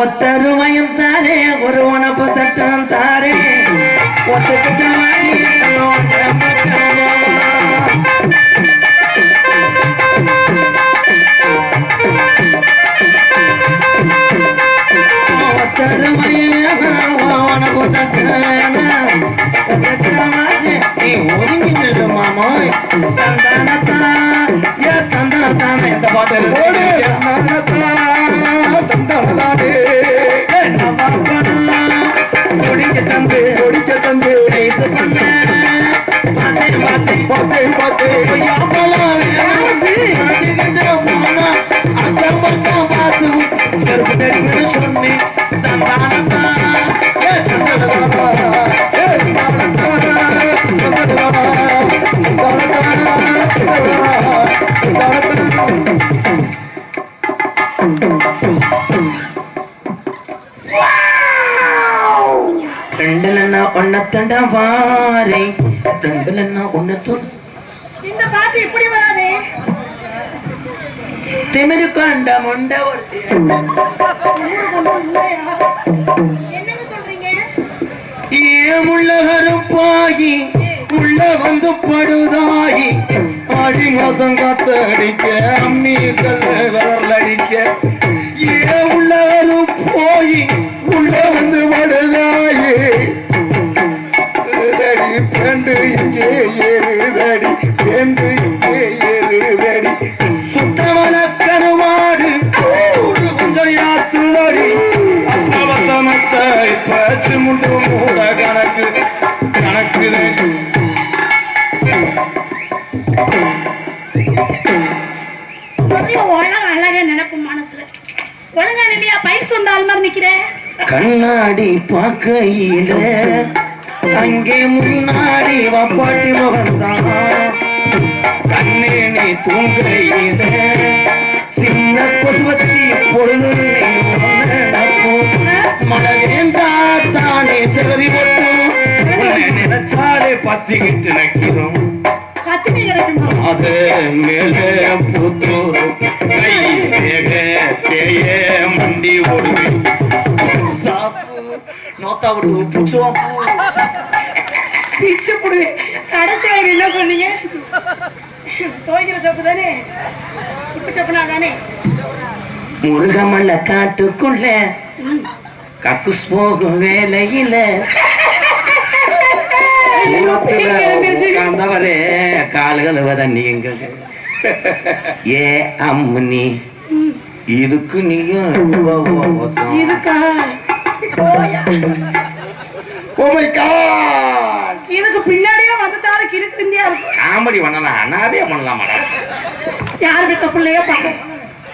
ஒத்தருமையும் தாரே ஒரு உணப்பு தட்டம் தாரே ஒத்துக்கிட்ட நீ ஒதுங்கிட்டு மாமோய் தந்தானே இந்த பாட்டு ஒடிக்க தந்து சொன்னேன் ஒன்னத்தண்டா வாரே ரெண்டுலன்னா ஒன்னத்தோடு இந்த பாட்டு இப்படி வராதே திமிரு காண்ட மொண்ட ஒருத்தி என்னங்க சொல்றீங்க ஏன் உள்ளகரும் பாகி உள்ள வந்து படுதாகி ஆடி மாசம் காத்தடிக்க அம்மி கல்ல விரலடிக்க ஏன் உள்ளகரும் போய் உள்ள வந்து படுதாயி பேண்டு இங்கே ஏறுதடி பேண்டு இங்கே ஏறுதடி சுத்தமன கருவாடு கொஞ்சம் யாத்துதடி அத்தமத்த பச்சு முண்டு மூட கணக்கு கணக்கு அழகா நினைப்பும் மனசுல ஒழுங்கா நிலையா பயிர் சொந்த ஆள் மாதிரி நிக்கிறேன் கண்ணாடி பார்க்கையில அங்கே முன்னாடி வப்பாட்டி முகந்தான் கண்ணே நீ தூங்கையில சின்ன கொசுவத்தி பொழுது மனதேந்தாத்தானே சிறதி போட்டும் நினைச்சாலே பத்திக்கிட்டு நக்கிறோம் அது மேலே புத்தூர் மண்டி ஓடுவேன் நோத்தா விட்டு பிச்சுவோம் பிச்சு போடுவேன் கடைசியா என்ன சொன்னீங்க துவைக்கிற சப்பு தானே இப்ப சப்புனா தானே முருகமல்ல காட்டுக்குள்ள கக்குஸ் போகும் வேலையில உட்கார்ந்தவரே கால்கள் நீங்க ஏ அம்மனி இதுக்கு நீயும் இதுக்கா இதுக்கு பின்னாடியே வந்துட்டாலும் கிழக்கு இந்தியா காமெடி பண்ணலாம் அனாதே பண்ணலாம் மேடம் யாருக்கு தப்புலையோ பார்க்க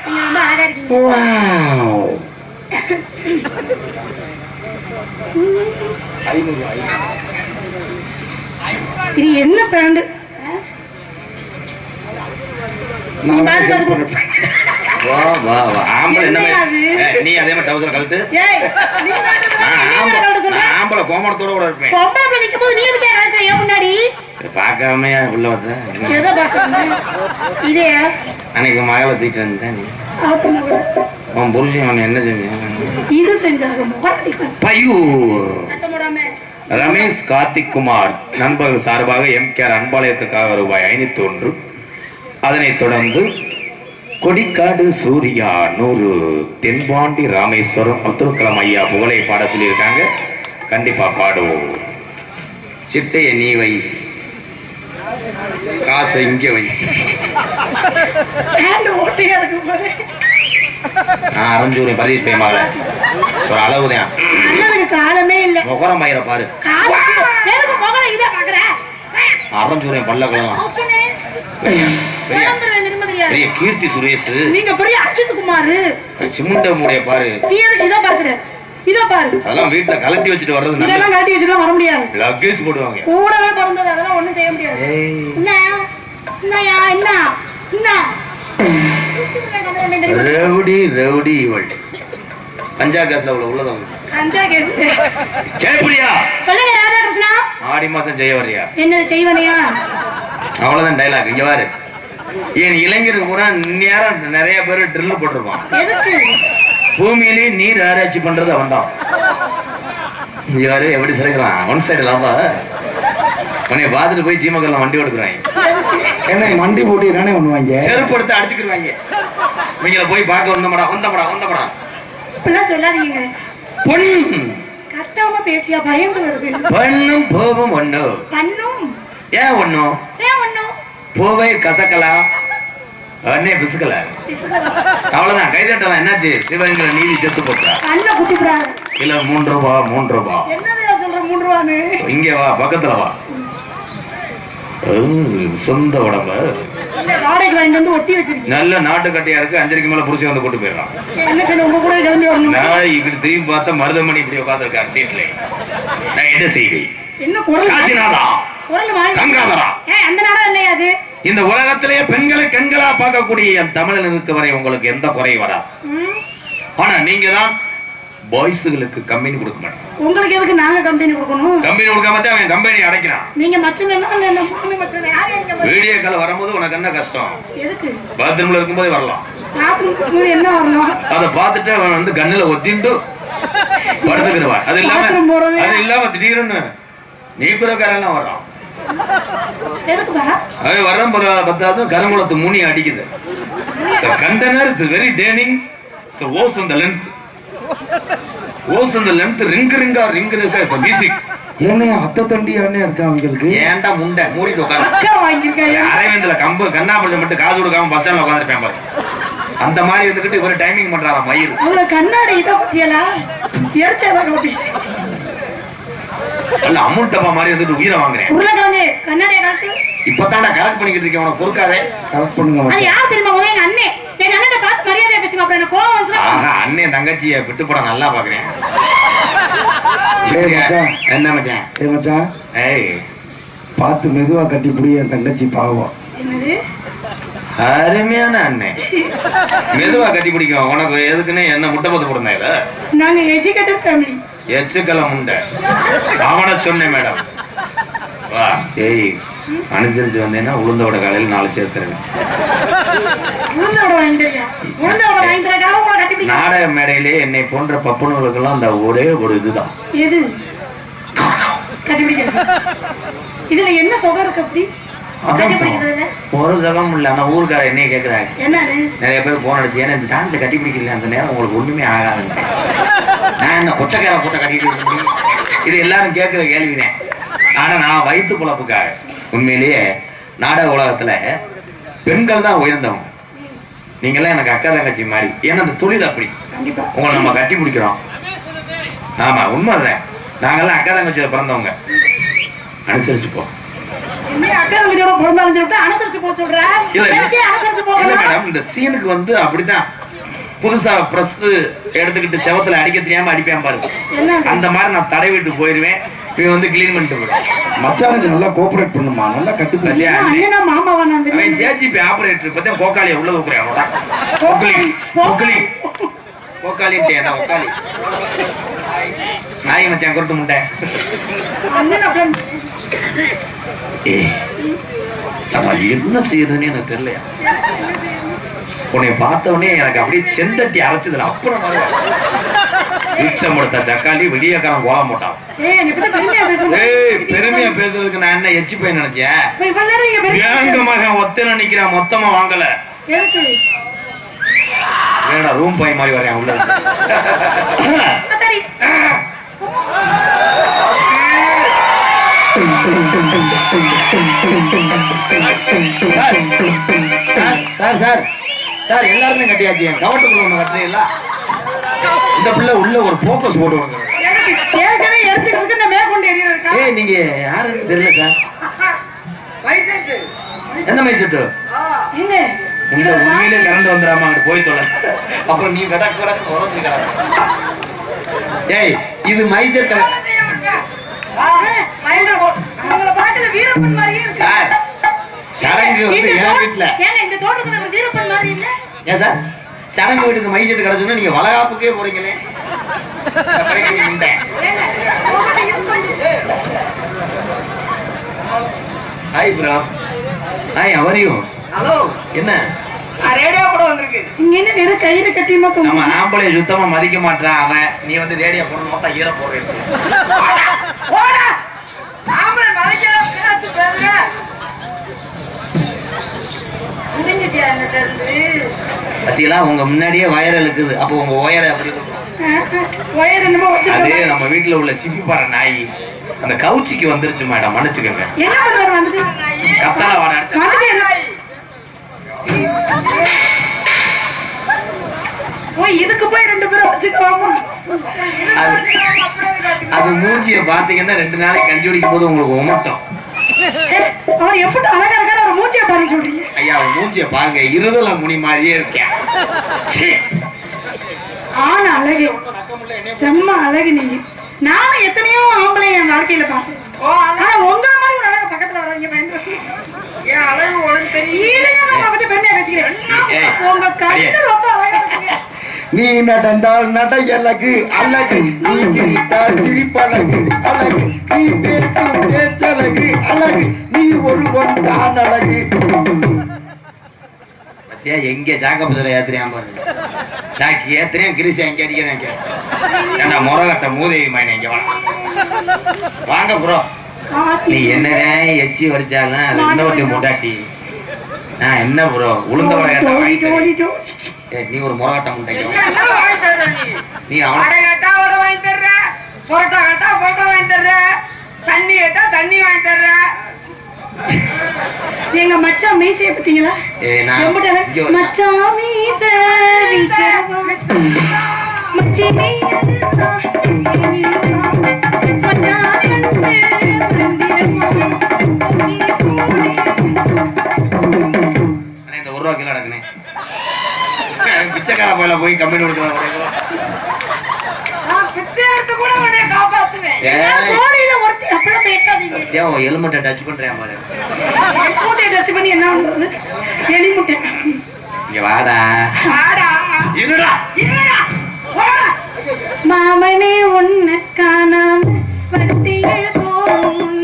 ரொம்ப அழகா இருக்கீங்க இது என்ன பிராண்டு நீ அதே மாதிரி டவுசர் கழட்டு ஆம்பளை கோமணத்தோட கூட இருப்பேன் பார்க்காம உள்ள வந்த அன்னைக்கு மகளை தூக்கிட்டு வந்தேன் உன் புருஷன் என்ன பையூர் ரமேஷ் கார்த்திக் குமார் நண்பர்கள் சார்பாக எம்கேஆர் அன்பாலயத்துக்காக ரூபாய் 501. அதனைத் தொடர்ந்து கொடிக்காடு சூர்யா 100, தென்பாண்டி ராமேஸ்வரம் அப்துல் கலாம் ஐயா புகழை பாட சொல்லியிருக்காங்க. கண்டிப்பா பாடுவோம். சிட்டைய நீ வை, காசை இங்க வை. அரஞ்சூரி பதிவு பேமால ஒரு அளவுதான். காலமே இல்ல முகரம் மயிர பாரு. அரஞ்சூரியம் பல்ல குளம் பெரிய கீர்த்தி சுரேஷ், நீங்க பெரிய அஜித் குமார், சிமுண்ட மூடைய பாரு. இத பாக்குற இத பாரு. அதெல்லாம் வீட்டுல கலட்டி வச்சுட்டு வர்றது. இதெல்லாம் கலட்டி வச்சுட்டு வர முடியாது. லக்கேஜ் போடுவாங்க. கூடவே பிறந்தது அதெல்லாம் ஒண்ணும் செய்ய முடியாது. என்ன என்னயா என்ன என்ன ரவுடி ரவுடி இவள் கஞ்சா கேஸ்ல உள்ளதவங்க. கஞ்சா கேஸ் ஜெயப்பிரியா சொல்லுங்க. ராதாகிருஷ்ணா ஆடி மாசம் ஜெயவரியா என்ன செய்வனியா? அவ்வளவுதான் டைலாக். இங்க பாரு, ஏன் இளைஞருக்கு கூட நேரம் நிறைய பேர் ட்ரில் போட்டிருப்பான். எதுக்கு பூமியிலே நீர் ஆராய்ச்சி பண்றது அவன் தான். யாரு எப்படி சொல்லிக்கலாம் ஒன் சைடு லாபா உன்னை பார்த்துட்டு போய் ஜீமக்கெல்லாம் வண்டி ஓடுக்குறாங்க. என்ன வண்டி போட்டு என்னே பண்ணுவாங்க, செருப்பு எடுத்து அடிச்சுக்கிடுவாங்க. இவங்கள போய் பார்க்க வந்தமடா வந்தமடா வந்தமடா இப்பெல்லாம் சொல்லாதீங்க. பொன் கத்தாம பேசியா பயந்து வருது. பண்ணும் போவும் ஒண்ணு பண்ணும் ஏன் ஒண்ணும் ஏன் ஒண்ணும் பூவை கசக்கலாம் அண்ணே பிசுக்கல அவ்வளவுதான். கைதட்டலாம். என்னாச்சு? சிவகங்கை நீதி செத்து போச்சா? கண்ணை குத்திக்கிறாங்க. இல்ல 3 ரூபாய் 3 ரூபாய். என்னதையா சொல்ற 3 ரூபான்னு? இங்க வா, பக்கத்துல வா. சொந்த உடம்பு வாடகைக்கு வாங்கிட்டு வந்து ஒட்டி வச்சிருக்கீங்க. நல்ல நாட்டுக்கட்டையா இருக்கு. 5:30 மேல புடிச்சு வந்து கூட்டு போயிடலாம். என்ன செய்ய உங்க கூட கிளம்பி வரணும். நான் இப்படி திரும்பி பார்த்தா மருதமணி இப்படி உட்காந்துருக்காரு சீட்ல. நான் என்ன செய்வேன்? என்ன குரல் காசிநாதா குரல் மாறி கங்காதரா அந்த நாடா இல்லையா அது? இந்த உலகத்திலேயே பெண்களை கண்களா பார்க்கக்கூடிய என் தமிழனுக்கு வரை உங்களுக்கு எந்த குறையும் வரா. ஆனா நீங்க தான் பாய்ஸுகளுக்கு கம்பெனி கொடுக்க மாட்டேன். உங்களுக்கு எதுக்கு நாங்க கம்பெனி கொடுக்கணும்? கம்பெனி கொடுக்காம தான் அவன் கம்பெனி அடைக்கிறான். நீங்க மச்சனா இல்ல மாமி மச்சனா யாரு எங்க? வீடியோ கால் வரும்போது உனக்கு என்ன கஷ்டம்? எதுக்கு? பாத்ரூம்ல இருக்கும்போது வரலாம். பாத்ரூம்ல என்ன வரணும்? அத பார்த்துட்டு அவன் வந்து கண்ணுல ஒத்திண்டு படுத்துக்கிடுவான். அது இல்லாம திடீர்னு நீ குறக்காரெல்லாம் வர்றான். எதுக்குப்பா? அவன் வர்றான் பத்தாவது கருங்குளத்து முனி அடிக்குது. கண்டனர் is very turning. Hose on the length. Hose on the length ring ரிங்கா ring ரிங்கா music. என்ன அத்தை தண்டி அண்ணே இருக்கா அவங்களுக்கு? ஏன்டா முண்டை மூடிட்டு உட்கார்ந்து அரவிந்தில கம்பு கண்ணாப்பள்ளி மட்டும் காசு கொடுக்காம பஸ் ஸ்டாண்ட்ல உட்காந்துருப்பேன் பாரு. அந்த மாதிரி இருந்துகிட்டு இவரு டைமிங் பண்றாரா மயிர். அவங்க கண்ணாடி இதை பத்தியலா எரிச்சதான் ஓட்டி அல்ல அமுல் டப்பா மாதிரி இருந்துட்டு உயிரை வாங்குறேன். உருளைக்கிழங்கு கண்ணாடியை காட்டு. இப்பதான்டா கரெக்ட் பண்ணிக்கிட்டு இருக்கேன். உனக்கு பொறுக்காதே. கரெக்ட் பண்ணுங்க. அது யார் தெரியுமா? எங்க அண்ணன். எங்க அண்ணனை பார்த்து மரியாதையா பேசுங்க. அப்புறம் எனக்கு கோவம் வந்துச்சுன்னா. ஆஹா, அண்ணன் தங்கச்சியை விட்டு போட நல்லா பாக்குறேன். என்ன மச்சான்? மச்சான் ஏய் பார்த்து மெதுவா கட்டி புடிய தங்கச்சி பாவம். என்னது? அருமையான அண்ணன். மெதுவா கட்டி பிடிக்கும். உனக்கு எதுக்குன்னு என்ன முட்டை பத்து போடுறா இல்ல? நாங்க எஜுகேட்டட் ஃபேமிலி. எச்சுக்கல முண்டை அவனை சொன்னேன் மேடம். வா ஏய் அனுசரிச்சு வந்தேன்னா உளுந்தோட காலையில் 4 சேர்த்துருவேன். நாடக மேடையிலே என்னை போன்ற பப்புனர்களுக்கெல்லாம் அந்த ஒரே ஒரு இதுதான். எது கண்டுபிடிக்கிறது? இதுல என்ன சுகம் இருக்கு? அப்படி ஒரு சுகம் இல்ல. ஆனா ஊருக்கார என்னைய கேக்குறாங்க. என்னது? நிறைய பேர் போன் அடிச்சு ஏன்னா இந்த டான்ஸை கட்டி பிடிக்கல அந்த நேரம் உங்களுக்கு ஒண்ணுமே ஆகாது. நான் என்ன கொச்சக்கார போட்ட கட்டிட்டு இது எல்லாரும் கேட்கிற கேள்விதான். ஆனா நான் வயிற்று குழப்புக்காக உண்மையிலேயே நாடக உலகத்துல பெண்கள் தான் உயர்ந்தவங்க. நீங்க எல்லாம் எனக்கு அக்கா தங்கச்சி மாதிரி. ஏன்னா அந்த தொழில் அப்படி உங்களை நம்ம கட்டி பிடிக்கிறோம். ஆமா உண்மைதான். நாங்கெல்லாம் அக்கா தங்கச்சியில பிறந்தவங்க. அனுசரிச்சு போ. இந்த சீனுக்கு வந்து அப்படித்தான் புதுசா பிரஸ் எடுத்துக்கிட்டு செவத்துல அடிக்க தெரியாம அடிப்பேன் பாரு. அந்த மாதிரி நான் தடை விட்டு போயிருவேன். இவன் வந்து கிளீன் பண்ணிட்டு போயிடும். மச்சானுக்கு நல்லா கோஆபரேட் பண்ணுமா, நல்லா கட்டுப்படி. ஜேஜிபி ஆபரேட்டர் பத்தி கோக்காலிய உள்ள ஊக்குறேன். நாய் மச்சான் கொடுத்து முட்டை. என்ன செய்யுதுன்னு எனக்கு தெரியலையா? உன்னை பார்த்த உடனே எனக்கு அப்படியே செந்தட்டி அரைச்சதுல அப்புறம் வீச்சம் கொடுத்த தக்காளி வெளியக்காரன் கோலம் போட்டான். பெருமையா பேசுறதுக்கு நான் என்ன எச்சி போய் நினைச்சேன். எங்க மகன் ஒத்தனை நிக்கிறான் மொத்தமா வாங்கல. வேணா ரூம் போய் மாதிரி வரேன் உள்ள. சார் சார் சார் எல்லாருமே கட்டியாச்சு. கவட்டுக்குள்ள ஒண்ணு கட்டுறீங்களா? இந்த பிள்ளை உள்ள ஒரு போக்கஸ் போட்டு விடுங்க. ஏய் நீங்க யாருன்னு தெரியல சார். எந்த மைசெட்டு? உங்க உண்மையிலே கலந்து வந்துடாம அங்க போய் தொலை. அப்புறம் நீ கடக்கு கடக்கு உறந்துக்கிறா. ஏய் இது மைசெட். சடங்கு வந்து என் வீட்டுல ஏன் சார் சடங்கு வீட்டுக்கு மைசெட்டு கிடைச்சுன்னா நீங்க வளகாப்புக்கே போறீங்களே. Hi bro. ஹாய் அவரையும். ஹலோ. என்ன ரேடியோ கூட வந்திருக்கு. இங்க என்ன வெறும் கையில கட்டியுமா நம்ம ஆம்பளை சுத்தமா மதிக்க மாட்டான் அவன். நீ வந்து ரேடியோ பொருள் மொத்தம் ஈர போடுறேன். பத்தியெல்லாம் உங்க முன்னாடியே வயர் இழுக்குது. அப்போ உங்க ஒயரை அப்படி ஒயர் என்னமோ அது நம்ம வீட்டுல உள்ள சிப்பி பாற நாய் அந்த கவுச்சிக்கு வந்துருச்சு மேடம், மன்னிச்சுக்கோங்க. என்ன பண்றாரு வந்துட்டு கத்தால வாட அடிச்சா இதுக்கு போய் 2 பேரும் வச்சுக்கலாமா? அது மூஞ்சிய பாத்தீங்கன்னா 2 நாளைக்கு கஞ்சி குடிக்கும் போது உங்களுக்கு உமட்டும். அவர் எப்படி அழகா இருக்காரு, அவர் மூஞ்சிய பாருங்க சொல்றீங்க. ஐயா அவர் மூஞ்சிய பாருங்க, இருதல முனி மாதிரியே இருக்கேன். ஆனா அழகு செம்ம அழகு. நீங்க நானும் எத்தனையோ ஆம்பளை என் வாழ்க்கையில பார்த்தேன். ஆனா உங்களை மாதிரி ஒரு அழகு பக்கத்துல வராங்க பயந்து என் அழகு உனக்கு தெரியும். பெருமையா பேசிக்கிறேன். உங்க கண்ணு ரொம்ப அழகா இருக்கு. நீ நடந்தால் நடை அழகு அழகு, நீ சிரித்தால் சிரிப்பழகு அழகு, நீ பேச்சும் பேச்சழகு அழகு, நீ ஒருவன் தான் அழகு. பத்தியா எங்க சாக்கப்புல ஏத்துறியான் பாருங்க. சாக்கி ஏத்துறேன் கிரிசி எங்க அடிக்கிறேன். ஏன்னா முறகட்ட மூதேவி மாயின இங்க வாங்க ப்ரோ. நீ என்னதான் எச்சி வடிச்சாலும் அது இன்னொருத்தி முட்டாட்டி. நான் என்ன ப்ரோ உளுந்த வடகட்ட வாங்கிட்டு நீ ஒரு முறகட்ட முட்டைக்கு நீ அவனை கேட்டா வடை வாங்கி தர்ற, பொரோட்டா கேட்டா பொரோட்டா வாங்கி தர்ற, தண்ணி கேட்டா தண்ணி வாங்கி தர்ற. எங்க மச்சான் மீசைய பத்தீங்களா? மச்சான் மீச மச்சி இந்த 1 ரூபா கிலோ நடக்குனே பிச்சைக்கார போயில போய் கம்பெனி கொடுக்குறாங்க. எலுமட்டை டச் பண்றேன் பாரு. டச் பண்ணி என்ன பண்றது? எலி முட்டை. இங்க வாடா இருடா மாமனே உன்னை காணாம வட்டியில போகும்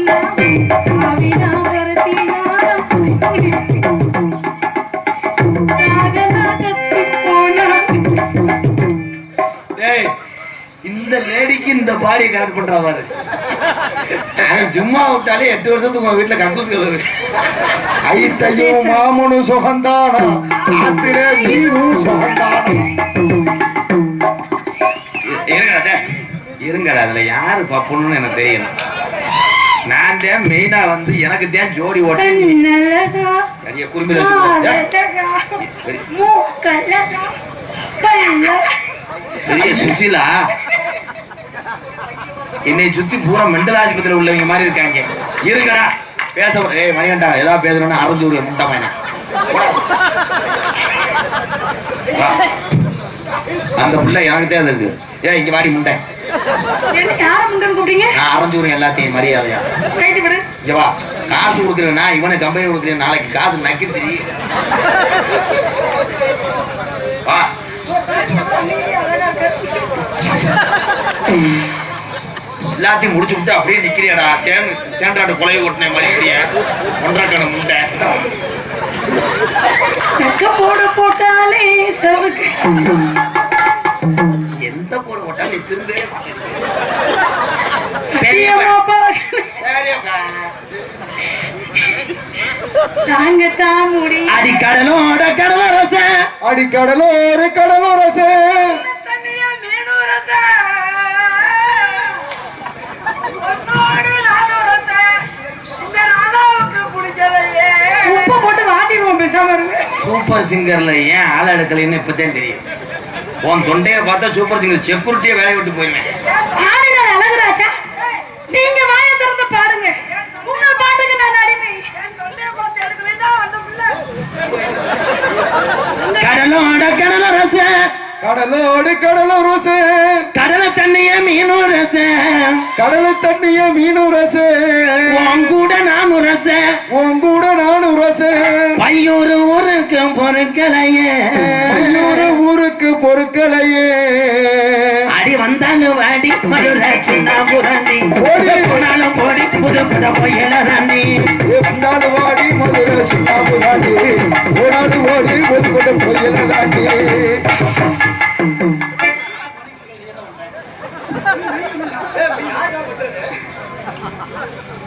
இந்த லேடிக்கு இந்த பாடியை கரெக்ட் பண்ற பாரு. சும்மா விட்டாலே 8 வருஷத்துக்கு உங்க வீட்டுல கக்கூசுகள் இருக்கு. ஐத்தையும் மாமனும் சுகந்தானா, ஆத்திரே நீரும் சுகந்தானா. இருங்க அதுல யாரு பப்புன்னு எனக்கு தெரியல. நான் தான் மெயினா வந்து எனக்கு தான் ஜோடி ஓட்ட குறும்பி பெரிய சுசிலா என்னை சுத்தி பூரா மெண்டல் ஆஸ்பத்திரியில் உள்ளவங்க மாதிரி இருக்காங்க. இருங்கடா பேச மணிகண்டா ஏதாவது பேசணும்னா அரைஞ்சூரிய முட்டா அந்த பிள்ளை எனக்கு தேவை இருக்கு. இங்க வாடி முண்டை அரைஞ்சூரும் எல்லாத்தையும் மரியாதையா வா. காசு கொடுக்குறேன் நான் இவனை கம்பெனி கொடுக்குறேன். நாளைக்கு காசு நக்கி தெரியும். வா எல்லாத்தையும் முடிச்சு விட்டு அப்படியே நிக்கிறியாடா. தேன்றாட்டு கொலையை ஓட்டின மாதிரி இருக்கிறியா 1.5 கண முண்டை. போட்டாலே எந்த போட போட்டாலும் திருந்தே அடிக்கடலோட கடலரச அடிக்கடலோட கடலரச உப்பு போட்டு வாட்டிடுவோம் பேசாம இருக்கு. சூப்பர் சிங்கர்ல ஏன் ஆள் எடுக்கலைன்னு இப்பதான் தெரியும். உன் தொண்டைய பார்த்தா சூப்பர் சிங்கர் செக்யூரிட்டியே வேலையை விட்டு போயிருவேன். அழகுராஜா நீங்க வாயை திறந்து பாடுங்க. உங்க பாட்டுக்கு நான் அடிமை. கடலோட கடலரச கடலோடு கடலரச கடல தண்ணிய மீனும் ரச கடல தண்ணிய மீனும் ரச கூட நானும் ரச கூட நானும் ரச பையூர் ஊருக்கு பொருட்களையே பையூர் ஊருக்கு பொருட்களையே அடி வந்தாலும் வாடி மதுரை சின்ன புரண்டி போனாலும் போடி புது புத போயில ராண்டி வந்தாலும் வாடி மதுரை சின்ன புரண்டி போனாலும் ஓடி பொது கொண்ட போயிடலாண்டி.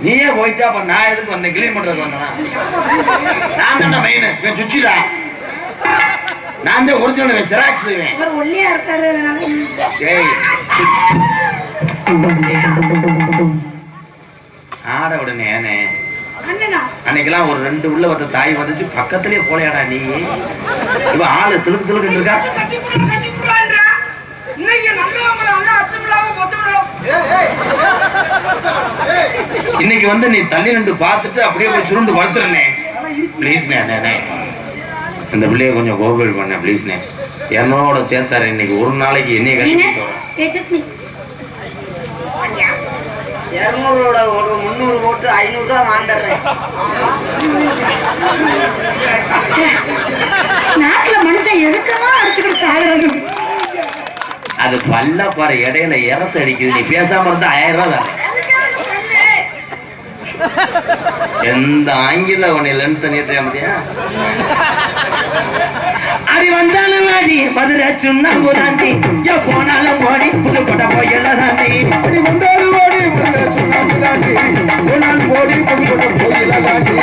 நீயே போயிட்டா அப்ப நான் எதுக்கு வந்தேன்? கிளீன் பண்றது வந்தேன். நான் தானே மெயின். இவன் சுச்சிடா. நான் தான் ஒரிஜினல் ஜெராக்ஸ் செய்வேன். அவர் ஒல்லியா இருக்காரு. ஏய் ஆட உடனே அன்னைக்கெல்லாம் ஒரு 2 உள்ள வந்த தாய் வந்துச்சு பக்கத்திலே போலையாடா நீ. இவ ஆளு திருக்கு திருக்கு இருக்கா. இன்னைக்கு வந்து நீ தள்ளி நின்று பார்த்துட்டு அப்படியே போய் சுருண்டு வளர்த்துறனே ப்ளீஸ். இந்த பிள்ளைய கொஞ்சம் கோபல் பண்ண ப்ளீஸ்ண்ணே. என்னோட சேர்த்தாரு இன்னைக்கு ஒரு நாளைக்கு என்னைய கட்டிட்டு 200 ஒரு 300 போட்டு 500 ரூபா வாண்டறேன். நாட்டுல மனுஷன் எதுக்கெல்லாம் அடிச்சுக்கிட்டு சாகுறாங்க. அது பல்ல பாரு இடையில இரசு அடிக்குது. நீ பேசாம இருந்தா 1000 ரூபா தான். எந்த ஆங்கில உன்னை லென்த் நீட்டியா மதியா அடி வந்தாலும் வாடி மதுரை சுண்ணாம்பு தாண்டி போனாலும் ஓடி புதுக்கோட்டை போயெல்லாம் தாண்டி. அடி வந்தாலும் ஓடி மதுரை சுண்ணாம்பு தாண்டி போனாலும் ஓடி புதுக்கோட்டை போயெல்லாம் தாண்டி.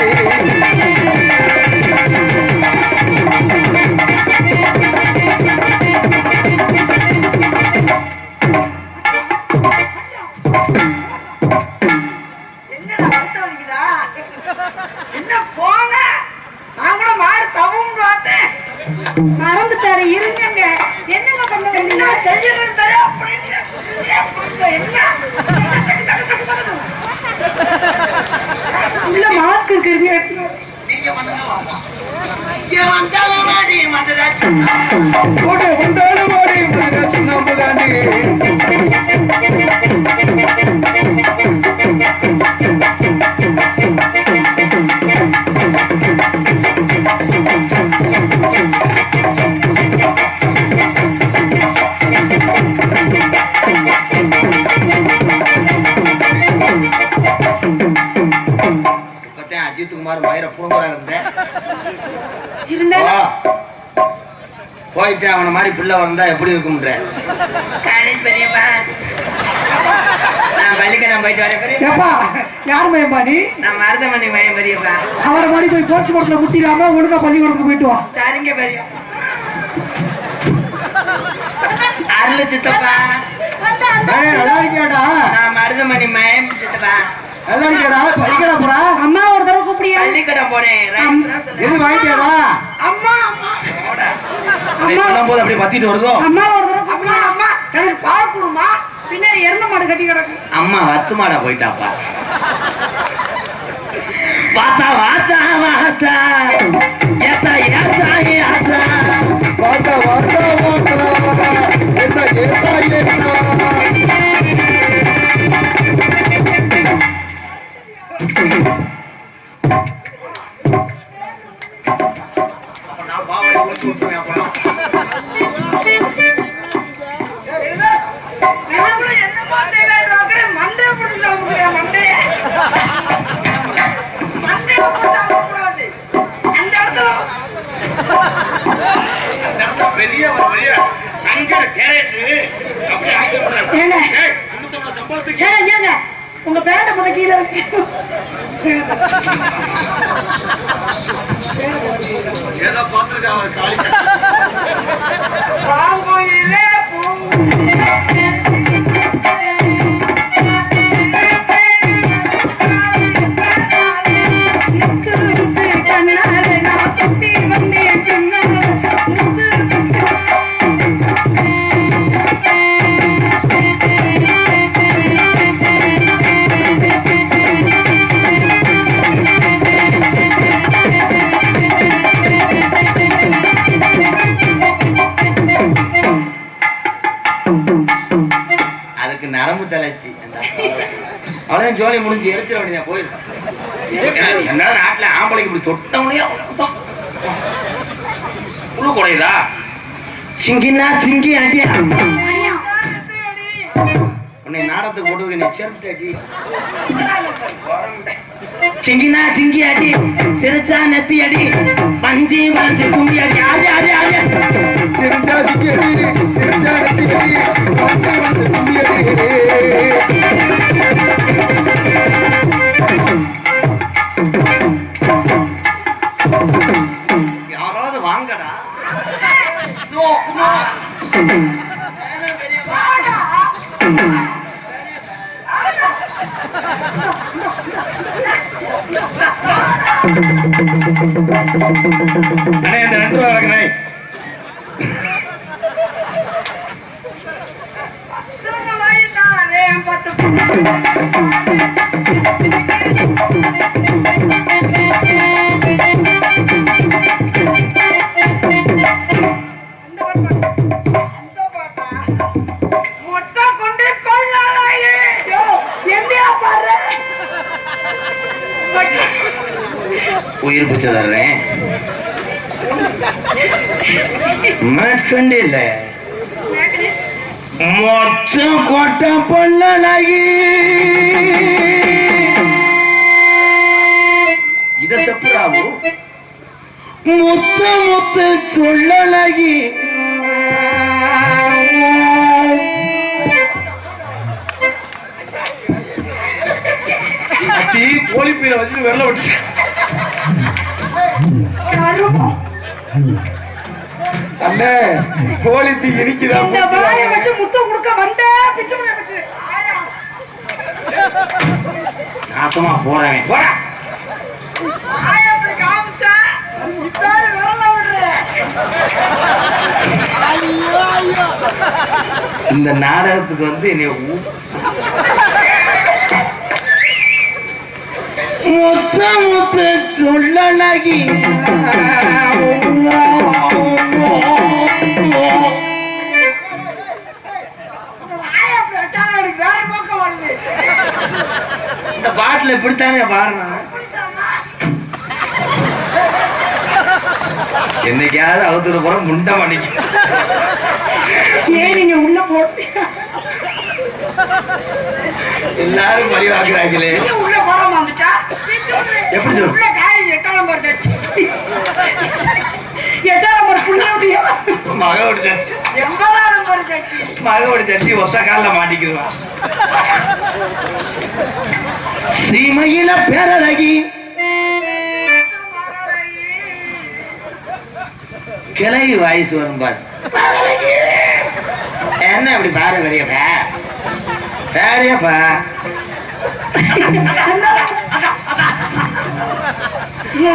மறந்துட்டாரு இருங்க. என்னங்க பண்ண உள்ள மாஸ்க் இருக்கு. வந்தாலும் ஓடி மதுரை சுண்ணாம்பு தாண்டி. அஜித் குமார் மயிரை புடுங்குறா இருந்தேன். போயிட்டு அவன மாதிரி பிள்ளை வந்தா எப்படி இருக்கும்ன்ற பெரியப்பா. நான் பள்ளிக்கு நான் போயிட்டு வரேன் பெரியப்பா. யார் மயம்பா நீ? நான் மருதமணி மயம் பெரியப்பா. அவரை மாதிரி போய் போஸ்ட் போர்ட்ல குத்திடாம ஒழுங்கா பள்ளிக்கூடத்துக்கு போயிட்டு வா. சரிங்க பெரிய அருள் சித்தப்பா. நல்லா இருக்கியாடா? நான் மருதமணி மயம் சித்தப்பா. நல்லா இருக்கியாடா? பள்ளிக்கடா போறா? அம்மா ஒரு தடவை கூப்பிடியா? பள்ளிக்கடம் போறேன். எது வாங்கிட்டியாடா? அம்மா அம்மா சொல்லும் போது அப்படியே பத்திட்டு வருதோ. அம்மா ஒரு தடவை அம்மா அம்மா எனக்கு பால் கொடுமா. பின்னாடி எருமை மாடு கட்டி கிடக்கு. அம்மா வத்து மாடா போயிட்டாப்பா. வாத்தா வாத்தா வாத்தா ஏத்தா ஏத்தா ஏத்தா வாத்தா வாத்தா வாத்தா ஏத்தா ஏத்தா ஏத்தா. உங்க பேண்ட முத கீழே இருக்கு. ஏதோ பாத்துருக்காங்க காலி பாங்கோயிலே நரம்பு தலைச்சி அவ்வளவுதான் ஜோலி முடிஞ்சு எரிச்சிட வேண்டியதான் போயிருக்கு. என்ன நாட்டுல ஆம்பளைக்கு இப்படி தொட்டவனே புழு குறையுதா? சிங்கினா சிங்கி அடியா உன்னை நாடத்துக்கு போட்டதுக்கு நீ சேர்த்து சிங்கினா சிங்கி அடி சிரிச்சா நெத்தி அடி பஞ்சி வளைஞ்சு கும்பி அடி ஆடி ஆடி ஆடி சிரிச்சா சிங்கி அடி சிரிச்சா நெத்தி அடி பஞ்சை வந்து கும்பி அடி யாராவது வாங்கடா அண்ணே இந்த 2 ரூபா வழங்குறேன். உயிர் பிச்சை தர்றேன் இல்ல மொச்சம் கொட்ட பொண்ணி இத தப்புறாவு முத்து முத்து சொல்லலகி போலிப்பீல வச்சு வெள்ள விட்டு அண்ணே கோழித்தி இனிக்குதா வச்சு முட்டை கொடுக்க வந்த பிச்சு வச்சு நாசமா போறேன் போறா இந்த நாடகத்துக்கு வந்து என்னை முத்த முத்த சொல்லலகி இந்த பாட்டுல இப்படித்தானே பாடுறான் என்னைக்காவது அவுத்துட்டு போற முண்டை மணிக்கு ஏன் நீங்க உள்ள போட்டு எல்லாரும் பழி வாக்குறாங்களே உள்ள போடாம வந்துட்டா எப்படி சொல்ற எட்டாம் நம்பர் புள்ளியா மகவோட சட்டி 80ஆம் நம்பர் சட்டி மகவோட சட்டி ஒத்த கால மாட்டிக்குவான் சீமையில பேரழகி கிளை வாய்ஸ் வரும் பாரு என்ன இப்படி பாரு பெரியப்பா பெரியப்பா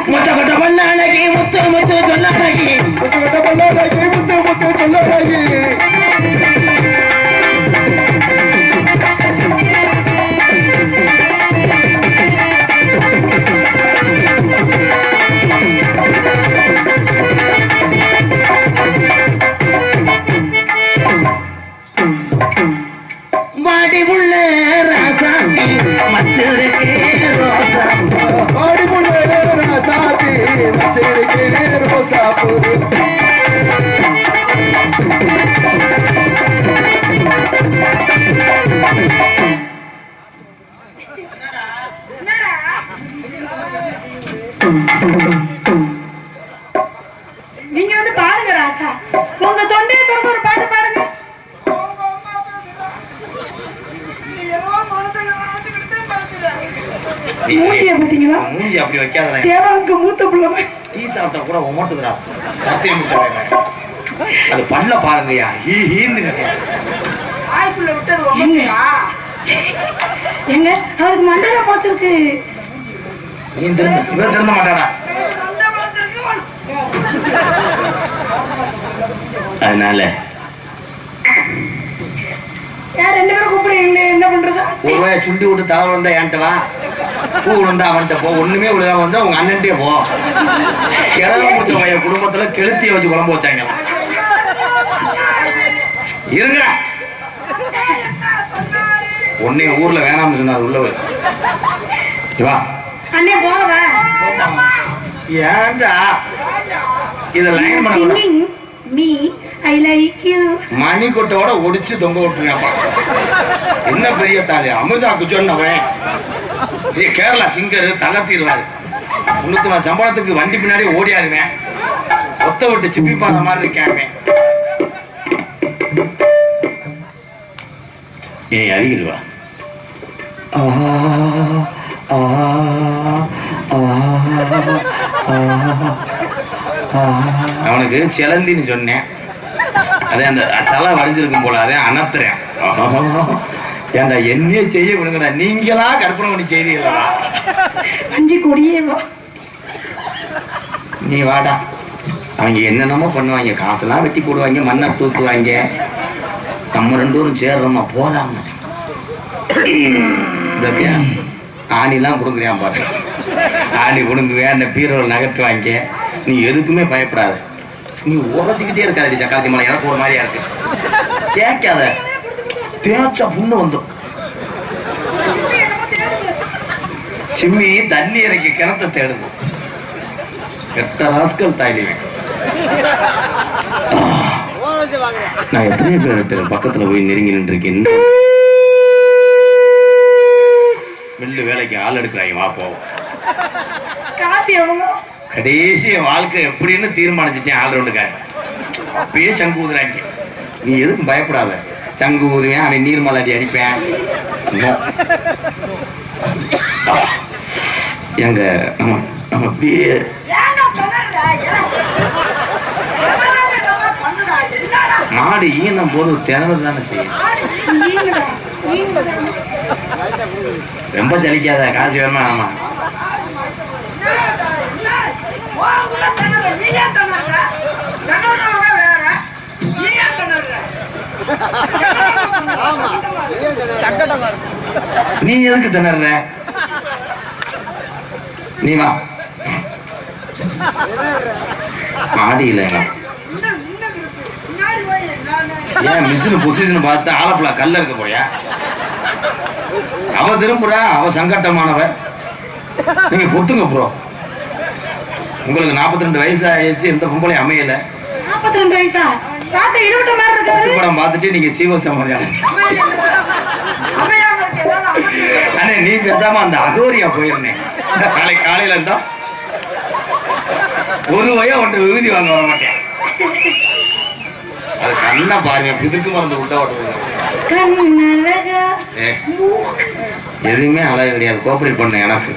முத்த கொட்ட பண்ண அழகி முத்து முத்து சொல்ல அழகி முத்து கொட்ட பண்ண அழகி முத்து முத்து சொல்ல அழகி வாடி உள்ள ராசாத்தி மச்சிருக்கே ரோசா வாடி உள்ள ராசாத்தி மச்சிருக்கே ரோசா நீங்க வந்து பாருங்க ராசா உங்க தொண்டையை திறந்து ஒரு பாட்டு பாடுங்க மூஞ்சிய பாத்தீங்களா மூஞ்சி அப்படி வைக்காத தேவாங்க மூத்த புள்ள டீ சாப்பிட்டா கூட உமட்டுதுடா சத்தியம் முடிச்சவங்க அது பண்ண பாருங்கய்யா ஹீந்து ஆய்க்குள்ள விட்டது உமட்டுதா எங்க அவருக்கு மண்டல போச்சிருக்கு இவன் திருந்த மாட்டாடா அதனால யார் 2 பேரும் கூப்பிடுறீங்களே என்ன பண்றது ஒரு ரூபாய சுண்டி விட்டு தலை விழுந்தா என்கிட்ட வா பூ விழுந்தா அவன்கிட்ட போ ஒண்ணுமே விழுகாம வந்தா உங்க அண்ணன்ட்டே போ கிழமை முடிச்ச பையன் குடும்பத்துல கெளுத்திய வச்சு குழம்பு வச்சாங்க இருங்க ஒன்னே ஊர்ல வேணாம்னு சொன்னார் உள்ள போய் வா அண்ணே போவா ஏன்டா இத லைன் பண்ண மீ ஐ லைக் யூ மணி கொட்டோட ஒடிச்சு தொங்க விட்டுருங்க என்ன பெரிய தாலி அமிர்தாக்கு சொன்னவன் கேரளா சிங்கர் தகர்த்திடுவாரு. 300 சம்பளத்துக்கு வண்டி பின்னாடி ஓடியாருவேன். ஒத்த விட்டு சிப்பி பாத மாதிரி இருக்காமே. ஏன் அருகில் வா. அவனுக்கு சிலந்தின்னு சொன்னேன். அதே அந்த தலை வடிஞ்சிருக்கும் போல அதே அனத்துறேன். ஏண்டா என்னையே செய்ய விடுங்கடா, நீங்களா கற்பனை பண்ணி செய்தீங்களா? அஞ்சு கொடியே வா. நீ வாடா. அவங்க என்னென்னமோ பண்ணுவாங்க, காசெல்லாம் வெட்டி போடுவாங்க, மண்ணை தூத்துவாங்க. நம்ம 2 பேரும் சேர்றோமா போதாம ஆணிலாம் கொடுக்குறியான் பாரு. ஆணி கொடுங்குவேன், அந்த பீரோல் நகர்த்துவாங்க. நீ எதுக்குமே பயப்படாத. நீ உரசிக்கிட்டே இருக்காது சக்காத்தி மலை. எனக்கு ஒரு மாதிரியா இருக்கு. கேட்காத, தேய்ச்சா புண்ணு வந்துடும். சிம்மி தண்ணி இறக்கி கிணத்த தேடுது. எட்ட ராஸ்கல் தாயிடுவேன். நான் எத்தனை பேர் பக்கத்துல போய் நெருங்கி நின்று இருக்கேன். மில்லு வேலைக்கு ஆள் எடுக்கிறாங்க, வா போவோம். கடைசி வாழ்க்கை எப்படின்னு தீர்மானிச்சுட்டேன். ஆள் ரெண்டுக்காரு அப்பயே சங்கு ஊதுறாங்க. நீ எதுக்கும் பயப்படாத. சங்கு ஊதுவேன், அவன் நீர்மலாடி அடிப்பேன். எங்க அப்படியே மாடு ஈனும் போது திறந்து தானே செய்யும். ரொம்ப ஜலிக்காத, காசு வேணுமா? ஆமா, நீ எதுக்கு திணற? நீ வா. ஆடி இல்லைங்க. ஏன் மிஷின் பொசிஷன் பார்த்து ஆலப்புழா கல்ல இருக்க போறியா? அவ திரும்புறா, அவ சங்கட்டமானவ. நீங்க பொத்துங்க ப்ரோ. உங்களுக்கு 42 வயசு ஆயிடுச்சு, எந்த பொம்பளை அமையல. 42 வயசா? தாத்தா 28 மாதிரி இருக்காரு. படம் பார்த்துட்டு நீங்க சீவசமாரியா? அண்ணே நீ பேசாம அந்த அகோரியா போயிருந்தேன். காலையில இருந்தா ஒரு வய ஒன்று விகுதி வாங்க வர மாட்டேன். அது கண்ணா பாருங்க, புதுக்கு மறந்து விட்டா ஓட்டுங்க. எதுவுமே அழகு கிடையாது. கோஆபரேட் பண்ண எனக்கு.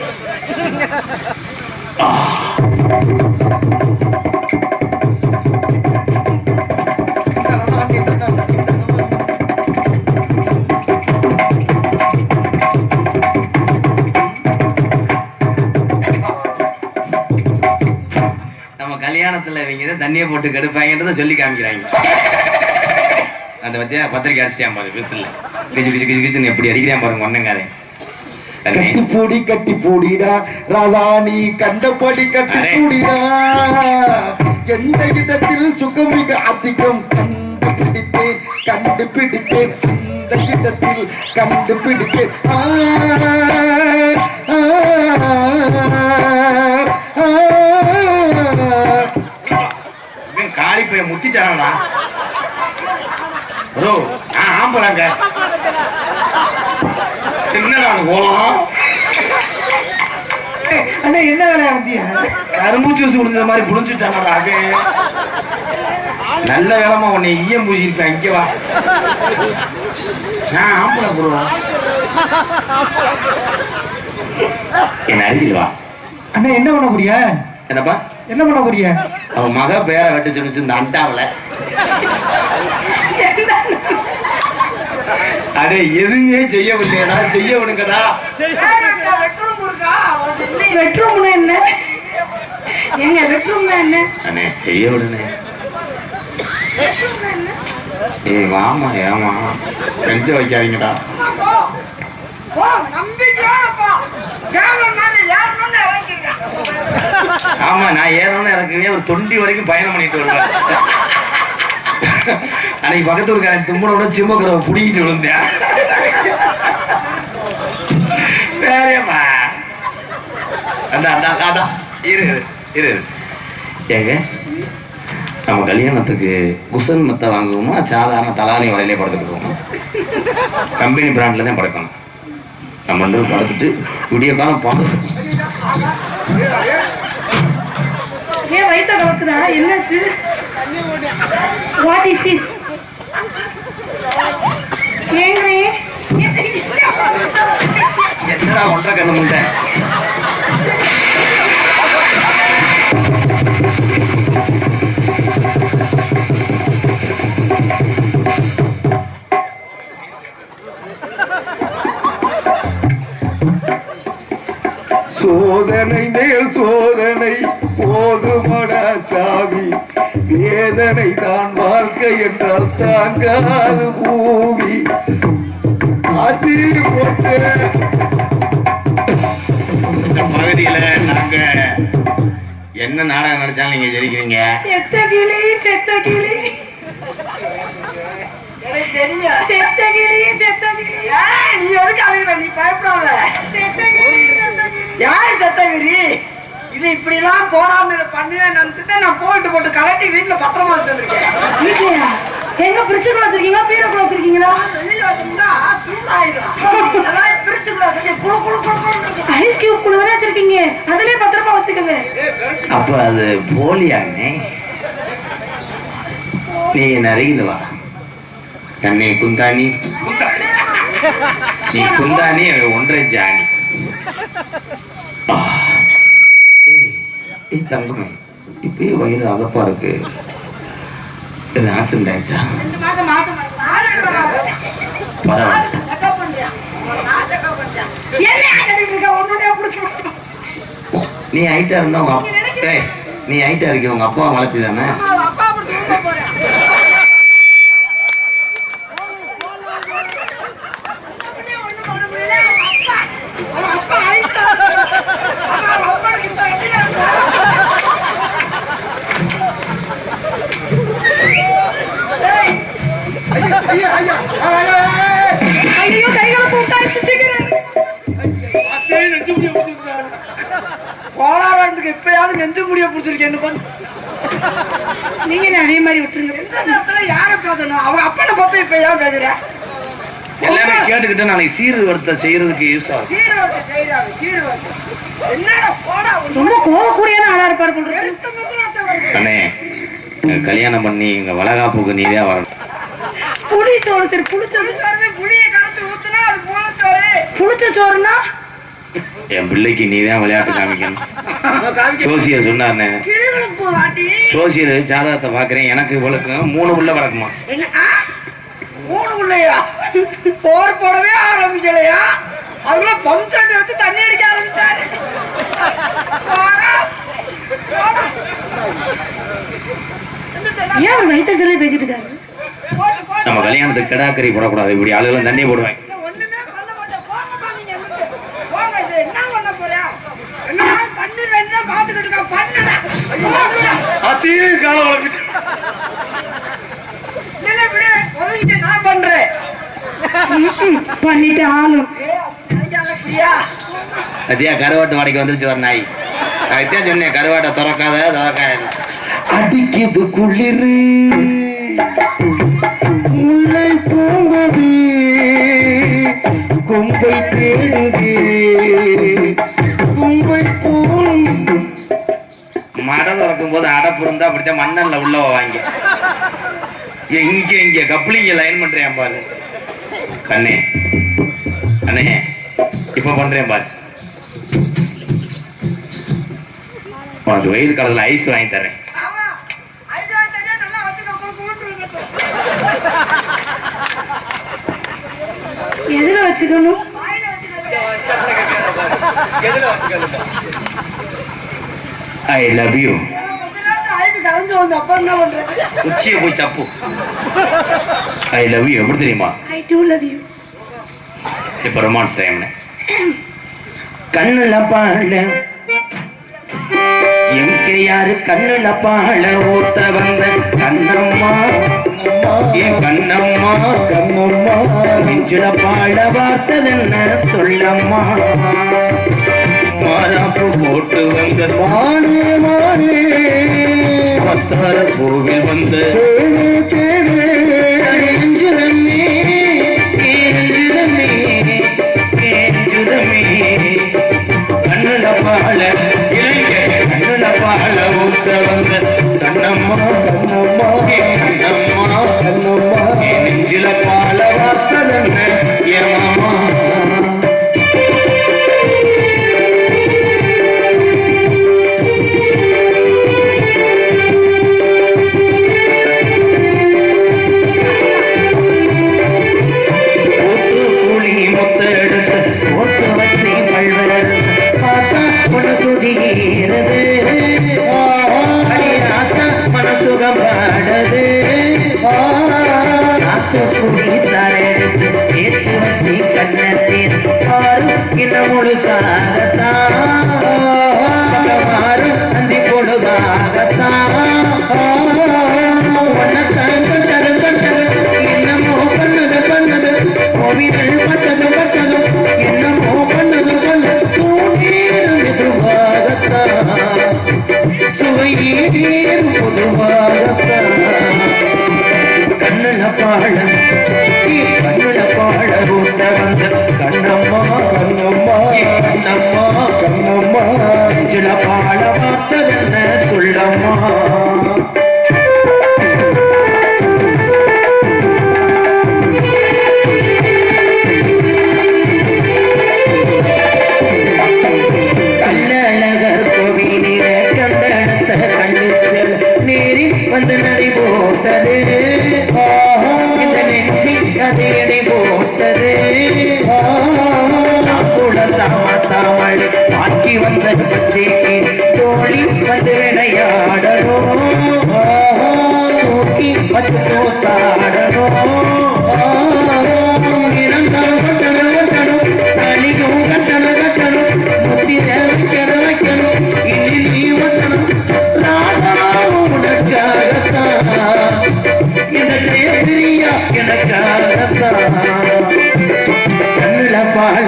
நம்ம கல்யாணத்துல இவங்க தண்ணியை போட்டு கெடுப்பாங்கன்றத சொல்லி காமிக்கிறாங்க. அந்த பத்தியா பத்திரிக்கை அடிச்சிட்டான் பாரு, விசில் கிச்சு கிச்சு கிச்சு கிச்சுன்னு எப்படி அடிக்கிறான் பாருங்க. ஒன்னங்காரே கட்டி பூடி கட்டி பூடிடா ராதாணி, கண்டபடி கட்டி பூடிடா. எந்த இடத்தில் சுகம் மிக அதிகம் கண்டுபிடித்தேன் கண்டுபிடித்தேன். அந்த இடத்தில் கண்டுபிடித்தேன். காளிப்பைய முத்திட்டானா ப்ரோ? ஆம்பளாங்க என்னடா கோலம்? அண்ணா என்ன வேலையா வந்தியா? கரும்பு ஜூஸ் குடிச்ச மாதிரி புடிச்சுட்டானடா. நல்ல வேலைமா உன்னை ஈயம் பூசிருப்பேன். இங்க வா. ஆம்பளை ப்ரோ, என்ன அருகில் வா. அண்ணா என்ன பண்ண போறியா? என்னப்பா என்ன பண்ண போறியா? அவன் மக பேரை வெட்ட சொல்லிச்சு இந்த அண்டாவில. அடே எதுவுமே செய்ய விடா, செய்ய விடுங்கடா. பெட்ரூம்னா என்ன? ஏங்க பெட்ரூம்னா என்ன? அண்ணே செய்ய விடுனே. ஏய் வாமா, ஏமா கெஞ்ச வைக்காதீங்கடா. ஆமா, நான் ஏறணும்னு எனக்கு ஒரு தொண்டி வரைக்கும் பயணம் பண்ணிட்டு வருவேன். அன்னைக்கு பக்கத்து ஊருக்காரன் தும்பனோட சிம்மக்கரை புடிக்கிட்டு விழுந்தேன். வேறேம்மா இரு இரு. ஏங்க நம்ம கல்யாணத்துக்கு குசன் மத்த வாங்குவோமா, சாதாரண தலானி வரையிலே படுத்துக்கிடுவோமா? கம்பெனி பிராண்ட்ல தான் படுக்கணும். நம்ம படுத்துட்டு விடிய காலம் பார்த்து ஏன் வயிற்ற கலக்குதா? என்னாச்சு? What is this? ஏங்கிறே என்னடா ஒன்றரை கண்ணு முண்டை சோதனை மேல் சோதனை போதுமடா சாமி, வேதனை தான் வாழ்க்கை என்றால் தாங்காது பூமி. இந்த பகுதியில நாங்க என்ன நாடகம் நடிச்சாலும் நீங்க ஜெயிக்கிறீங்க. செத்த கிளி செத்த கிளி செத்த கிளி செத்த கிளி. நீ எதுக்கு அழுகிற? நீ பயப்படாத. செத்த கிளி யார் சத்தகிரி? இவன் இப்படி எல்லாம் போடாம இதை பண்ணுவேன் நினைச்சுட்டு நான் போட்டு கலட்டி வீட்டுல பத்திரமா வச்சிருக்கேன். வீட்லயா? எங்க பிரிச்சுக்குள்ள வச்சிருக்கீங்களா? பீரக்குள்ள வச்சிருக்கீங்களா? வெளியில வச்சோம்னா சூடாயிடும். அதான் பிரிச்சு கூடாது. குழு குழு குழு குழு ஐஸ் கியூப் குள்ள தானே வச்சிருக்கீங்க, அதுலயே பத்திரமா வச்சுக்கோங்க. அப்ப அது போலியானே. நீ நரையில் வா கண்ணே குந்தாணி, நீ குந்தாணி ஒன்றை ஜானி. தங்கமே இப்பயே வயிறு அதப்பா இருக்கு. இது ஆக்சிடென்ட் ஆயிடுச்சா? 2 மாசம் மாசம் பரவாயில்ல. நீ ஹைட்டா இருந்தா நீ ஹைட்டா இருக்க உங்க அப்பா வளர்த்தி தானே? ஐயோ கைகளை போட்டாச்சு. கோளாறதுக்கு இப்பயாவது நெஞ்சு முடிய பிடிச்சிருக்கேன்னு கொஞ்சம் நீங்க அதே மாதிரி விட்டுருங்க. எந்த நேரத்துல யார பேசணும்? அவங்க அப்பனை பத்தி இப்ப ஏன் பேசுற? எல்லாமே கேட்டுக்கிட்டு நாளைக்கு சீர்வர்த்தம் செய்யறதுக்கு யூஸ் ஆகும். சீர்வரிசை செய்யறாங்க. சீர்வரிசை என்னடா போடா ரொம்ப கோவக்கூடியான ஆளா இருப்பாரு போல. எடுத்த முதலாத்த வருது. அண்ணே கல்யாணம் பண்ணி எங்க வளகாப்புக்கு நீதான் வரணும். புளி சோறு. சரி புளிச்சோறு. புளியை கரைச்சு ஊத்துனா அது புளிச்சோறு. புளிச்ச சோறுனா என் பிள்ளைக்கு நீதான் விளையாட்டு காமிக்கணும். சோசியர் சொன்னார்னே, கிளிகளுக்கு வாட்டி சோசியர் ஜாதகத்தை பாக்குறேன், எனக்கு இவளுக்கு 3 உள்ள வளர்க்குமா. என்ன 3 உள்ளையா? போர் போடவே ஆரம்பிக்கலையா? அதுல பம்ப் செட் வச்சு தண்ணி அடிக்க ஆரம்பிச்சாரு. ஏன் அவர் வயிற்ற சொல்லி பேசிட்டு இருக்காரு? நம்ம கல்யாணத்துக்கு கிடாக்கறி போடக்கூடாது, இப்படி ஆளுகளும் தண்ணி போடுவேன். ஒண்ணுமே பண்ண மாட்டேன். போங்கப்பா நீங்க எங்கிட்டு. போங்க. இது என்ன பண்ண போறியா? என்ன தண்ணீர் வேணுதான் பாத்துக்கிட்டு இருக்கா? பண்ணுடா. அத்தையே கால வளர்க்கிட்டு இல்ல இப்படி ஒதுங்கிட்டு நான் பண்றேன். பண்ணிட்டு ஆளும் பிரியா அத்தியா கருவாட்டு வாடகைக்கு வந்துருச்சு ஒரு நாய். அதான் சொன்னேன் கருவாட்டை திறக்காத. அடிக்குது குளிரு முல்லை பூங்கொடி கொம்பை தேடுது கொம்பை பூ. மடை திறக்கும் போது அடப்பு இருந்தா அப்படித்தான் மண்ணல்ல உள்ள வாங்க. இங்க கப்ளிங்க லைன் பண்றேன் பாரு கண்ணே. அண்ணே இப்ப பண்றேன் பாரு. உனக்கு வெயில் காலத்துல ஐஸ் வாங்கி தரேன். எதுல வச்சுக்கணும்? I love you. கரைஞ்சு வந்து அப்ப என்ன பண்றது? உச்சியை போய் சப்பு. ஐ லவ் யூ எப்படி தெரியுமா? ஐ டூ லவ் யூ. இப்ப ரொமான்ஸ் டைம். கண்ணுல பாழ எம்கேயாரு கண்ணுல பாழ ஊத்த வந்த கண்ணம்மா கண்ணம்மா கண்ணம்மா நெஞ்சுல பாழ வார்த்ததென்ன சொல்லம்மா. மாறாப்பு போட்டு வந்த மானே மானே மத்தார கோவில் வந்த தேனே தேனே நெஞ்சுதமே கேஞ்சுதமே கேஞ்சு பால ஊத்த வந்த கண்ணம்மா கண்ணம்மா கண்ணம்மா கண்ணம்மா நெஞ்சில பால வார்த்ததென்ன ஏமாமா மனசுகம் பாடது குடித்தாரெடுத்து பேச்சு வச்சு கண்ணத்தில் ஆறும் இன்னும் முழுசாகத்தான் மாறும் அந்தி பொழுதாகத்தான் ஒன்னத்தான் கண்டது கண்டது என்னமோ பண்ணது பண்ணது கோவிகள் பட்டது பட்டது என்னமோ பண்ணது பண்ண சூடேறும் மெதுவாகத்தான் சுவையேறும் பொதுவாகத்தான் கண்ணுல பாழ ஊத்த வந்த கண்ணம்மா கண்ணம்மா கண்ணம்மா கண்ணம்மா நெஞ்சில பாழ பார்த்ததென்ன சொல்லம்மா கண்ணழகர் கோவிலில கண்டெடுத்த கண்டுச்சல் நேரி வந்து நடை போட்டது இந்த நெஞ்சி அது எடை போட்டது தாமத்தாமல் ஆக்கி வந்த பச்சைக்கு தோழி வந்து விளையாடணும் தூக்கி வச்சு தோத்தாடணும் இறந்தாலும் கட்டணும் கட்டணும் தனியும் கட்டணும் கட்டணும் முத்திர வைக்கணும் வைக்கணும் இனி நீ ஒட்டணும் ராதாவும் உனக்காகத்தான் இந்த பிரியா எனக்காகத்தான் கண்ணுல பாழ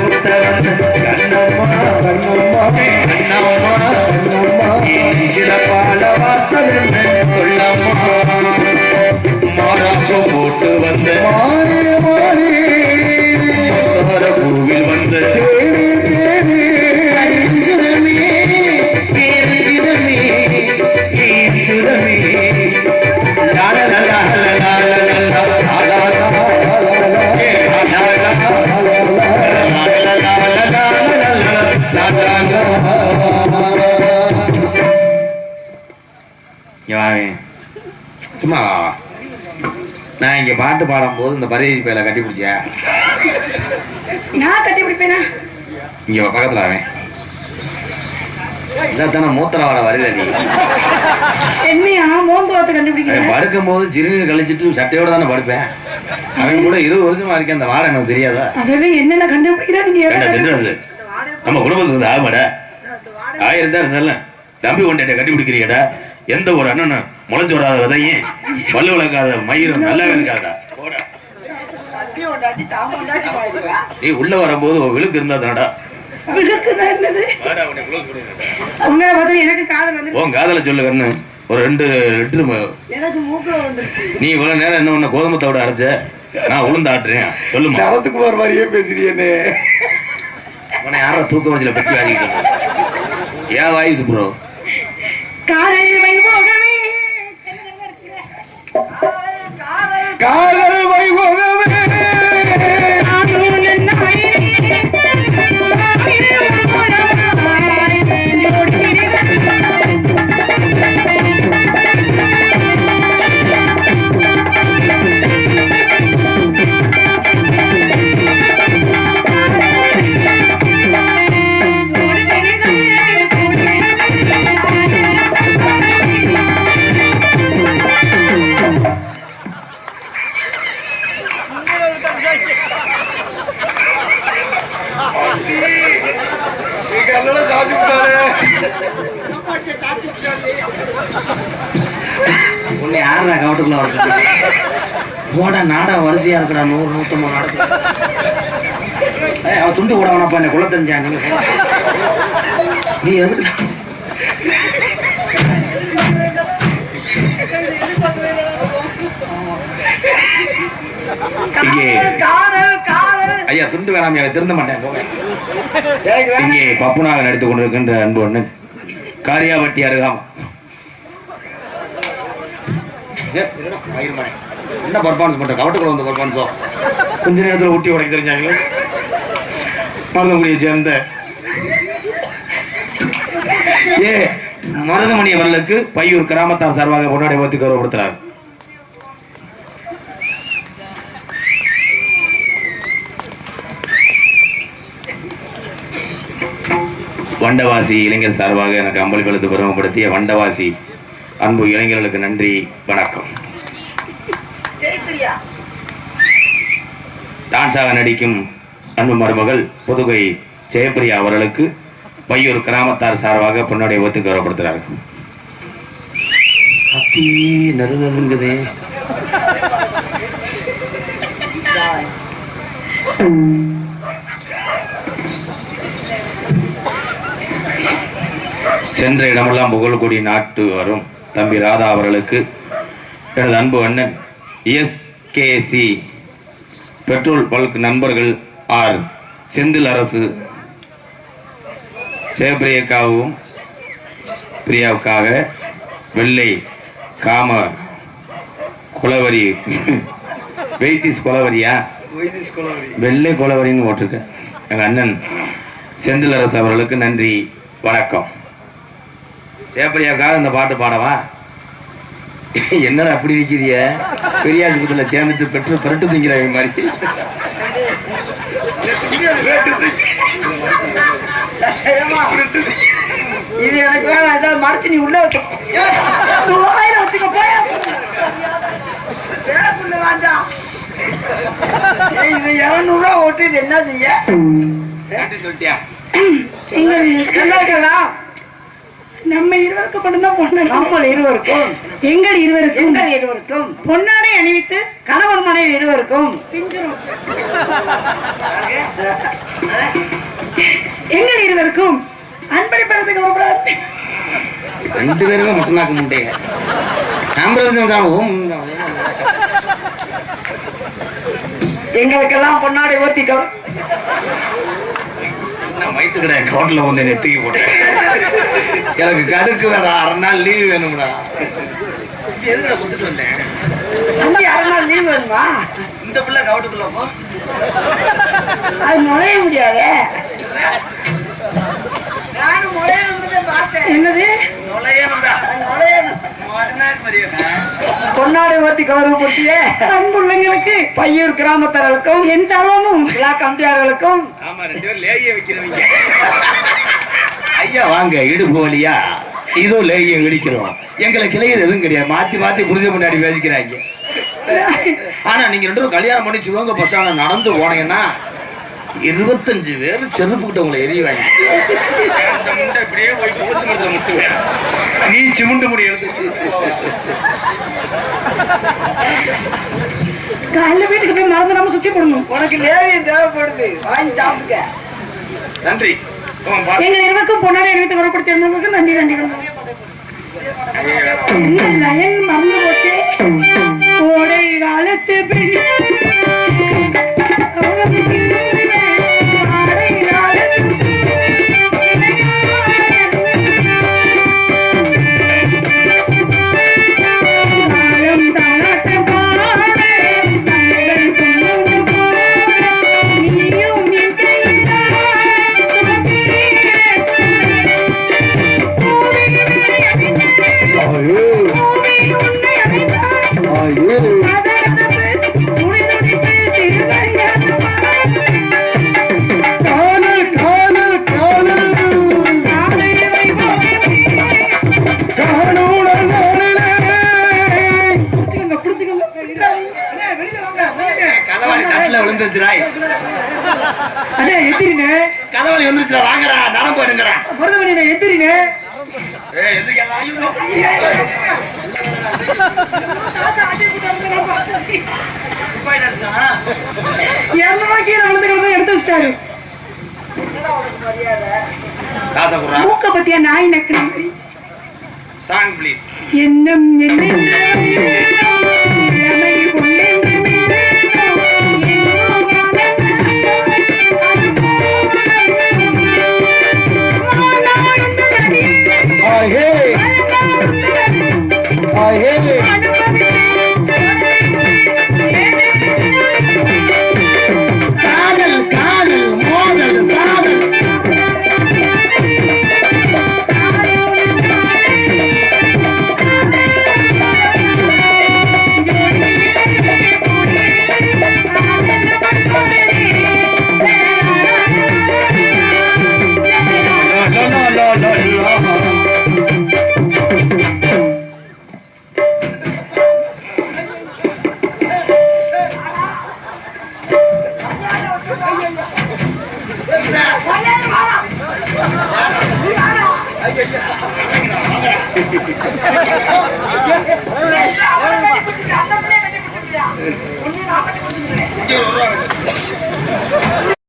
ஊத்த வந்த கண்ணம்மா கண்ணம்மா கண்ணம்மா கண்ணம்மா நெஞ்சில பால வார்த்ததென்ன சொல்லம்மா மாறாப்பு போட்டு வந்த மாறி மாறி பூவில் வந்த தேடி தேடி அஞ்சுதமே ஏஞ்சுதமே ஏஞ்சுதமே சும்மா நான் இங்க பாட்டு பாடும் போது இந்த பரிதி பேல கட்டி பிடிச்சியா நான் கட்டி பிடிப்பேனா இங்க பக்கத்துல அவன் இதான மூத்திர வர வருத நீ என்னையா மோந்தவத்தை கண்டுபிடிக்கிறேன் படுக்கும் போது சிறுநீர் கழிச்சிட்டு சட்டையோட தானே படுப்பேன் அவன் கூட 20 வருஷமா இருக்கேன் அந்த வாரம் எனக்கு தெரியாதா அதவே என்னென்ன கண்டுபிடிக்கிறா நீங்க நம்ம குடும்பத்துக்கு ஆமாட 1000 தான் இருந்தாலும் நம்பி கொண்டே கட்டி பிடிக்கிறீடா எந்த ஒரு அண்ணனும் முளைச்சு வராத விதையும் பல்லு விளக்காத மயிரும் நல்லாவே இருக்காதா நீ உள்ள வரும்போது விழுக்கு இருந்தா தானடா எனக்கு காதல் வந்து உன் காதல சொல்லு கண்ணு ஒரு 2 லிட்டர் நீ இவ்வளவு நேரம் என்ன பண்ண கோதுமத்தோட அரைச்ச நான் உளுந்து ஆட்டுறேன் சொல்லுமா சரத்குமார் மாதிரியே பேசுறியேன்னு உன்னை யாரா தூக்க வச்சுல பற்றி வாங்கிட்டு ஏன் வாய்ஸ் ப்ரோ காதல் வைபோகமே காதல் வைபோகமே உன்னை யாரா கவட்டுக்குள்ள வர போட நாடா வரிசையா இருக்கிறா 100 150 நாடகம் அவன் துண்டு கூட வேணாப்பா என்ன குள்ள தெரிஞ்சான் நீ எதுக்கு ஐயா துண்டு வேணாம் திருந்த மாட்டேன் போங்க. இங்கே பப்புனாக நடித்துக் கொண்டிருக்கின்ற அன்பு அண்ணன் காரியாவட்டி அருகாம் என்ன பர்ஃபார்மன்ஸ் பண்ற கவட்டுக்குள்ள வந்த பர்ஃபார்மன்ஸோ கொஞ்ச நேரத்தில் ஊட்டி உடைக்க தெரிஞ்சாங்களே. மருதமணியை சேர்ந்த மருதமணி அவர்களுக்கு பையூர் கிராமத்தார் சார்பாக பொன்னாடை போர்த்தி கௌரவப்படுத்துகிறார். வண்டவாசி இளைஞர் சார்பாக எனக்கு அம்பளி கழுத்து பெருமைப்படுத்திய வண்டவாசி அன்பு இளைஞர்களுக்கு நன்றி, வணக்கம். டான்ஸாக நடிக்கும் அன்பு மருமகள் புதுகை ஜெயப்பிரியா அவர்களுக்கு பையூர் கிராமத்தார் சார்பாக பொன்னாடை ஒத்து கௌரவப்படுத்துகிறார்கள். நறுங்குதே சென்ற இடமெல்லாம் புகழ்கூடி நாட்டு வரும் தம்பி ராதா அவர்களுக்கு எனது அன்பு அண்ணன் எஸ்கேசி பெட்ரோல் பல்க் நண்பர்கள் ஆர் செந்தில் அரசு சேபிரியக்காகவும் பிரியாவுக்காக வெள்ளை காம குலவரி வெயிட்டிஸ் குலவரியா வெள்ளை குலவரின்னு போட்டிருக்க எங்க அண்ணன் செந்தில் அரசு அவர்களுக்கு நன்றி, வணக்கம். சேப்பிரியாவுக்காக இந்த பாட்டு பாடவா? என்னடா அப்படி நிக்கிறிய? பெரியாஸ்பத்திரியில சேர்ந்துட்டு பெற்று பரட்டு திங்கிற மாதிரி இது எனக்கு வேணாம். ஏதாவது மறைச்சு நீ உள்ள வச்சுக்கோ போய் வேண்டாம். இது 200 ரூபா ஓட்டு இது என்ன செய்ய சொல்லிட்டியா? நம்ம இருவருக்கும் மட்டும்தான் பொண்ணு. நம்ம இருவருக்கும் எங்கள் இருவருக்கும் பொன்னாடை அணிவித்து கணவன் மனைவி இருவருக்கும் எங்கள் இருவருக்கும் அன்பளிப்பதற்கு ஒரு 2 பேருமே மட்டும்தாக்க முட்டைய எங்களுக்கெல்லாம் பொன்னாடை ஓத்தி வயிற்றுக்கிற ஹோட்டல்ல வந்து நெத்திக்கு போட்டேன். எனக்கு கடுக்கு வேற 1/2 நாள் லீவ் வேணும்டா. எதுக்கு கொடுத்துட்டு வந்தேன்? 1/2 நாள் லீவ் வேணுமா? இந்த பிள்ளை கவட்டுக்குள்ள போ. அது நுழைய முடியாது. நானும் நுழையணும்னு பார்த்தேன். என்னது நுழையணும்டா? நுழையணும். பொன்னாடை ஓத்தி கௌரவப்படுத்திய அன்புள்ளங்களுக்கு பையூர் கிராமத்தார்களுக்கும் என் சாலமும் விழா கம்பியார்களுக்கும் ஐயா வாங்க இடுப்பு வழியா இதோ லேகிய இடிக்கிறோம். எங்களை கிளையது எதுவும் கிடையாது. மாத்தி மாத்தி புரிஞ்ச முன்னாடி பேசிக்கிறாங்க. ஆனா நீங்க 2 பேரும் கல்யாணம் பண்ணி சிவங்க பஸ் ஸ்டாண்ட் நடந்து போனீங்கன்னா 25 பேர் செருப்பு கிட்ட உங்களை எரிவாங்க. நீ சிமுண்டு முடியாது. காலைல வீட்டுக்கு போய் மறந்து நாம சுத்தி போடணும். உனக்கு லேவியம் தேவைப்படுது, வாங்கி சாப்பிட்டுக்க. நன்றி. எங்கள் இருவருக்கும் பொன்னாடை அணிவித்து கௌரவப்படுத்திய நன்றி நன்றி. லயன் மறந்து போச்சு. கோடை காலத்து பெண் கதவழி வந்துருச்சு. வாங்கடா நலம் போயிடுங்கடா. மருதமணி எந்திரிங்க. எடுத்து வச்சிட்டாரு. மூக்க பத்தியா நாய் நக்கிற மாதிரி. Song please. என்னம் என்ன ஹே காதல் காதல் மோதல் சாதல் அந்த பிள்ளைய கட்டி கொடுத்துருக்கியா? ஒண்ணு நான் கட்டி கொடுத்துருக்கேன்.